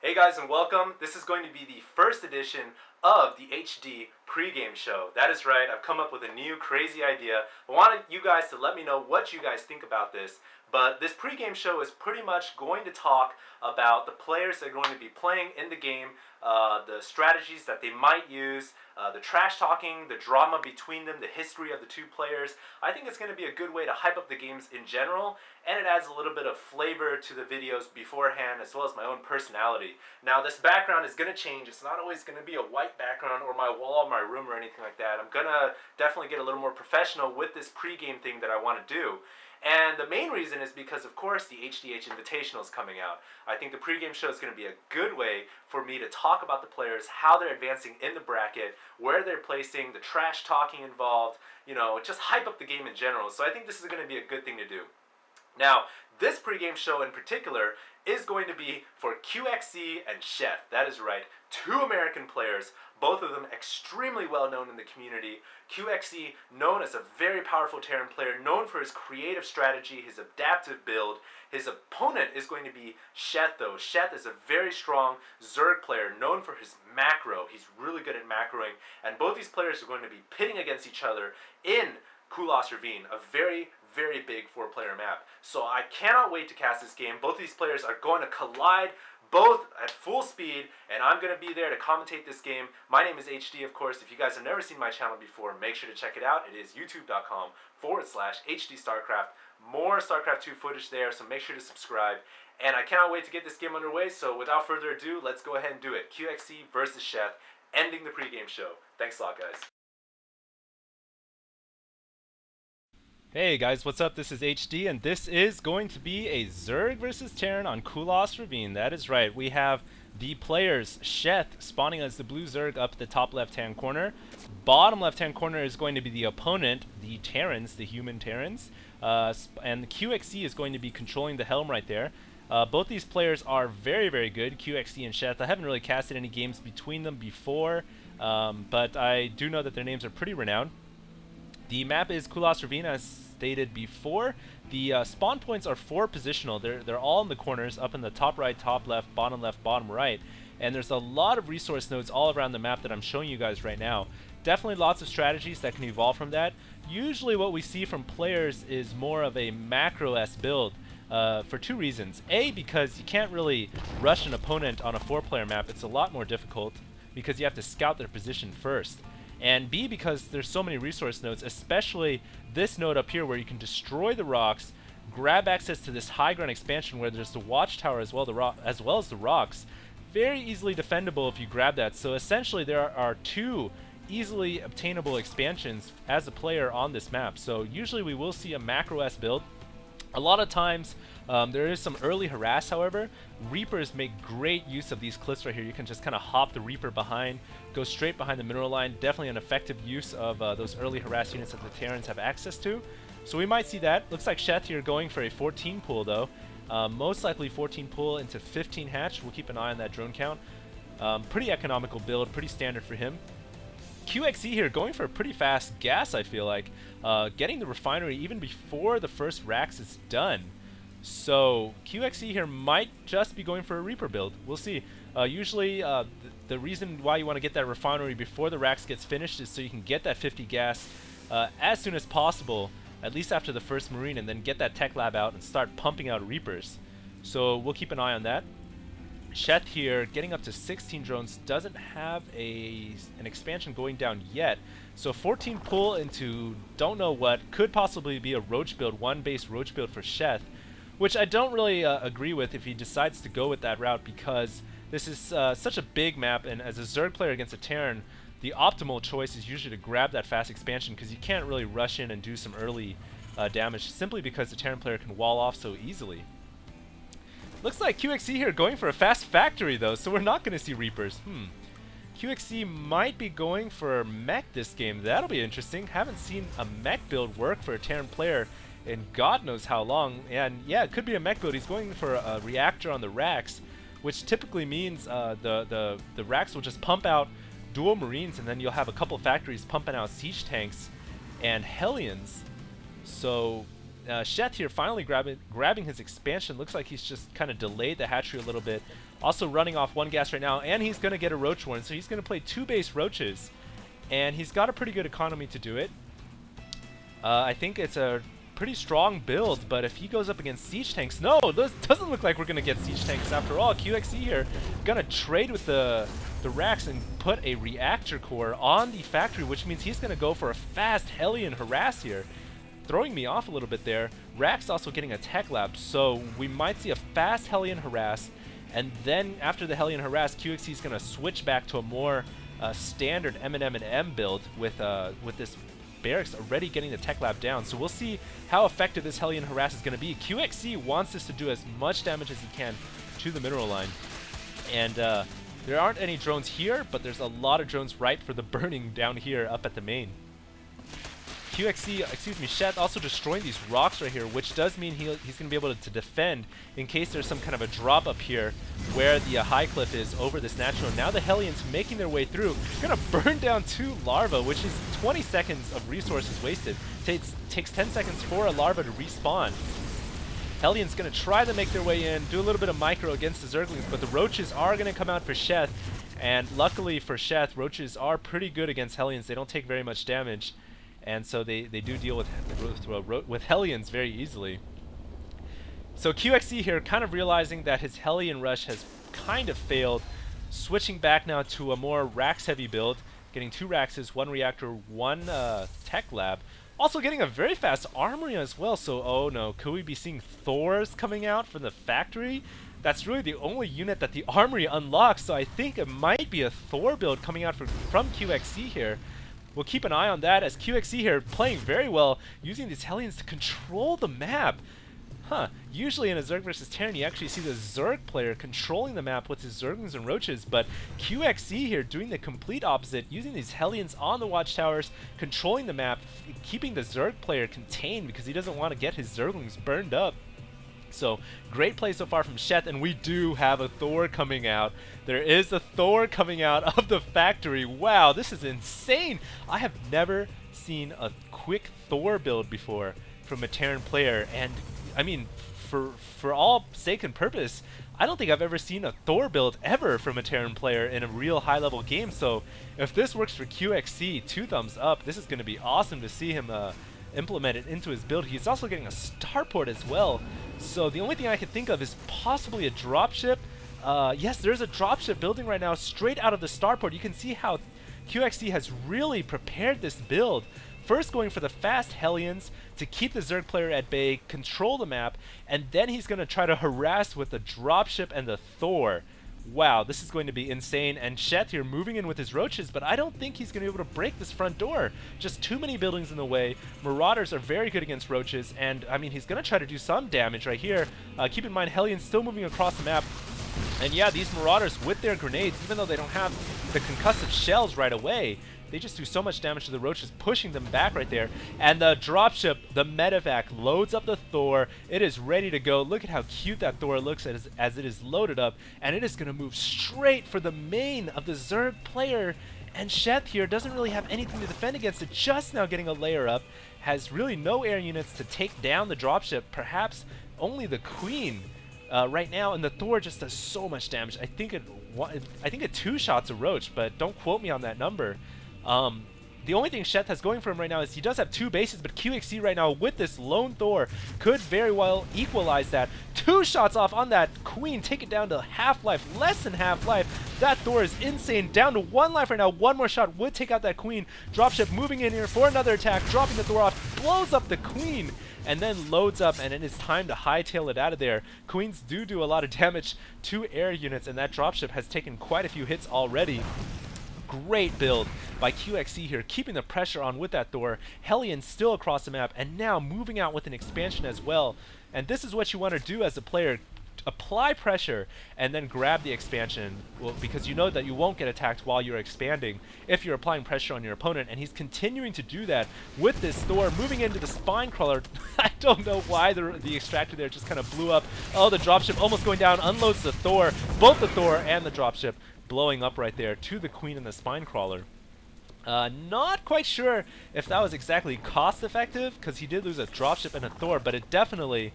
Hey guys and welcome. This is going to be the first edition of the HD pregame show. That is right, I've come up with a new crazy idea. I wanted you guys to let me know what you guys think about this. But this pregame show is pretty much going to talk about the players that are going to be playing in the game, the strategies that they might use, the trash talking, the drama between them, the history of the two players. I think it's going to be a good way to hype up the games in general, and it adds a little bit of flavor to the videos beforehand as well as my own personality. Now this background is going to change. It's not always going to be a white background or my wall of my room or anything like that. I'm going to definitely get a little more professional with this pregame thing that I want to do. And the main reason is because, of course, the HDH Invitational is coming out. I think the pregame show is going to be a good way for me to talk about the players, how they're advancing in the bracket, where they're placing, the trash talking involved, just hype up the game in general. So I think this is going to be a good thing to do. Now, this pregame show in particular is going to be for QXC and Sheth. That is right, two American players, both of them extremely well known in the community. QXC, known as a very powerful Terran player, known for his creative strategy, his adaptive build. His opponent is going to be Sheth, though. Sheth is a very strong Zerg player, known for his macro. He's really good at macroing, and both these players are going to be pitting against each other in Kulas Ravine, a very, very big 4-player map. So I cannot wait to cast this game. Both of these players are going to collide, both at full speed, and I'm going to be there to commentate this game. My name is HD, of course. If you guys have never seen my channel before, make sure to check it out. It is youtube.com/HD Starcraft. More Starcraft 2 footage there, so make sure to subscribe. And I cannot wait to get this game underway, so without further ado, let's go ahead and do it. QXC versus Sheth, ending the pregame show. Thanks a lot, guys. Hey guys, what's up? This is HD, and this is going to be a Zerg versus Terran on Kulas Ravine. That is right. We have the players, Sheth, spawning as the blue Zerg up the top left-hand corner. Bottom left-hand corner is going to be the opponent, the Terrans, the human Terrans. And the QXC is going to be controlling the helm right there. Both these players are very, very good, QXC and Sheth. I haven't really casted any games between them before, but I do know that their names are pretty renowned. The map is Kulas Ravine, as stated before. The spawn points are 4 positional. They're all in the corners, up in the top right, bottom left, bottom right. And there's a lot of resource nodes all around the map that I'm showing you guys right now. Definitely lots of strategies that can evolve from that. Usually what we see from players is more of a macro-esque build for 2 reasons. A, because you can't really rush an opponent on a 4-player map. It's a lot more difficult because you have to scout their position first. And B, because there's so many resource nodes, especially this node up here where you can destroy the rocks, grab access to this high ground expansion where there's the watchtower as well as the rocks. Very easily defendable if you grab that. So essentially there are 2 easily obtainable expansions as a player on this map. So usually we will see a macro-esque build. A lot of times there is some early harass, however. Reapers make great use of these cliffs right here. You can just kind of hop the Reaper behind, go straight behind the mineral line. Definitely an effective use of those early harass units that the Terrans have access to. So we might see that. Looks like Sheth here going for a 14 pull though. Most likely 14 pull into 15 hatch. We'll keep an eye on that drone count. Pretty economical build, pretty standard for him. QXC here going for a pretty fast gas, I feel like. Getting the refinery even before the first racks is done. So QXC here might just be going for a Reaper build. We'll see. Usually the reason why you want to get that refinery before the racks gets finished is so you can get that 50 gas as soon as possible, at least after the first Marine, and then get that tech lab out and start pumping out Reapers. So we'll keep an eye on that. Sheth here getting up to 16 drones, doesn't have an expansion going down yet. So 14 pull into don't know what, could possibly be a Roach build, 1 base Roach build for Sheth, which I don't really agree with if he decides to go with that route, because this is such a big map, and as a Zerg player against a Terran, the optimal choice is usually to grab that fast expansion, because you can't really rush in and do some early damage simply because the Terran player can wall off so easily. Looks like QXC here going for a fast factory though, so we're not going to see Reapers. QXC might be going for mech this game. That'll be interesting. Haven't seen a mech build work for a Terran player in God knows how long. And yeah, it could be a mech build. He's going for a reactor on the racks, which typically means the racks will just pump out dual Marines, and then you'll have a couple factories pumping out siege tanks and Hellions. So Sheth here finally grabbing his expansion. Looks like he's just kind of delayed the hatchery a little bit, Also running off 1 gas right now, and he's going to get a Roach Warren, so he's going to play 2 base Roaches. And he's got a pretty good economy to do it. I think it's a pretty strong build, but if he goes up against Siege Tanks... No, this doesn't look like we're going to get Siege Tanks after all. QXE here going to trade with the Rax and put a Reactor Core on the factory, which means he's going to go for a fast Hellion Harass here. Throwing me off a little bit there. Rax also getting a Tech Lab, so we might see a fast Hellion Harass, and then after the Hellion Harass, QXE is going to switch back to a more standard M&M build with this Barracks already getting the Tech Lab down. So we'll see how effective this Hellion Harass is going to be. QXE wants this to do as much damage as he can to the mineral line. And there aren't any drones here, but there's a lot of drones ripe for the burning down here up at the main. Sheth also destroying these rocks right here, which does mean he's going to be able to defend in case there's some kind of a drop up here where the high cliff is over this natural. Now the Hellions making their way through, going to burn down 2 larvae, which is 20 seconds of resources wasted. Takes 10 seconds for a larva to respawn. Hellions going to try to make their way in, do a little bit of micro against the Zerglings, but the Roaches are going to come out for Sheth. And luckily for Sheth, Roaches are pretty good against Hellions. They don't take very much damage. And so they do deal with Hellions very easily. So QXE here kind of realizing that his Hellion rush has kind of failed, switching back now to a more Rax heavy build, getting 2 Raxes, 1 Reactor, 1 Tech Lab. Also getting a very fast Armory as well, so oh no, could we be seeing Thors coming out from the factory? That's really the only unit that the Armory unlocks, so I think it might be a Thor build coming out from QXE here. We'll keep an eye on that as QXE here playing very well, using these Hellions to control the map. Usually in a Zerg versus Terran, you actually see the Zerg player controlling the map with his Zerglings and Roaches, but QXE here doing the complete opposite, using these Hellions on the watchtowers, controlling the map, keeping the Zerg player contained because he doesn't want to get his Zerglings burned up. So, great play so far from Sheth, and we do have a Thor coming out. There is a Thor coming out of the factory. Wow, this is insane. I have never seen a quick Thor build before from a Terran player, and I mean, for all sake and purpose, I don't think I've ever seen a Thor build ever from a Terran player in a real high-level game. So, if this works for QXE, 2 thumbs up. This is going to be awesome to see him implement it into his build. He's also getting a starport as well. So the only thing I can think of is possibly a dropship. Yes, there's a dropship building right now straight out of the starport. You can see how QXE has really prepared this build. First going for the fast Hellions to keep the Zerg player at bay, control the map, and then he's going to try to harass with the dropship and the Thor. Wow, this is going to be insane. And Sheth here moving in with his Roaches, but I don't think he's going to be able to break this front door. Just too many buildings in the way. Marauders are very good against Roaches, and I mean, he's going to try to do some damage right here. Keep in mind, Hellions still moving across the map. And yeah, these Marauders with their grenades, even though they don't have the concussive shells right away, they just do so much damage to the Roaches, pushing them back right there. And the dropship, the medevac, loads up the Thor. It is ready to go. Look at how cute that Thor looks as it is loaded up. And it is going to move straight for the main of the Zerg player. And Sheth here doesn't really have anything to defend against it, just now getting a layer up. Has really no air units to take down the dropship. Perhaps only the Queen right now. And the Thor just does so much damage. I think it 2 shots a Roach, but don't quote me on that number. The only thing Sheth has going for him right now is he does have 2 bases, but QXE right now with this lone Thor could very well equalize that. 2 shots off on that Queen, take it down to half-life, less than half-life. That Thor is insane, down to 1 life right now. 1 more shot would take out that Queen. Dropship moving in here for another attack, dropping the Thor off, blows up the Queen, and then loads up, and it is time to hightail it out of there. Queens do a lot of damage to air units, and that dropship has taken quite a few hits already. Great build by QXE here, keeping the pressure on with that Thor. Hellion still across the map, and now moving out with an expansion as well. And this is what you want to do as a player. Apply pressure and then grab the expansion, well, because you know that you won't get attacked while you're expanding if you're applying pressure on your opponent, and he's continuing to do that with this Thor moving into the spine crawler. I don't know why the extractor there just kind of blew up. Oh, the dropship almost going down, unloads the Thor, both the Thor and the dropship blowing up right there to the Queen and the spine crawler. Not quite sure if that was exactly cost effective, because he did lose a dropship and a Thor, but it definitely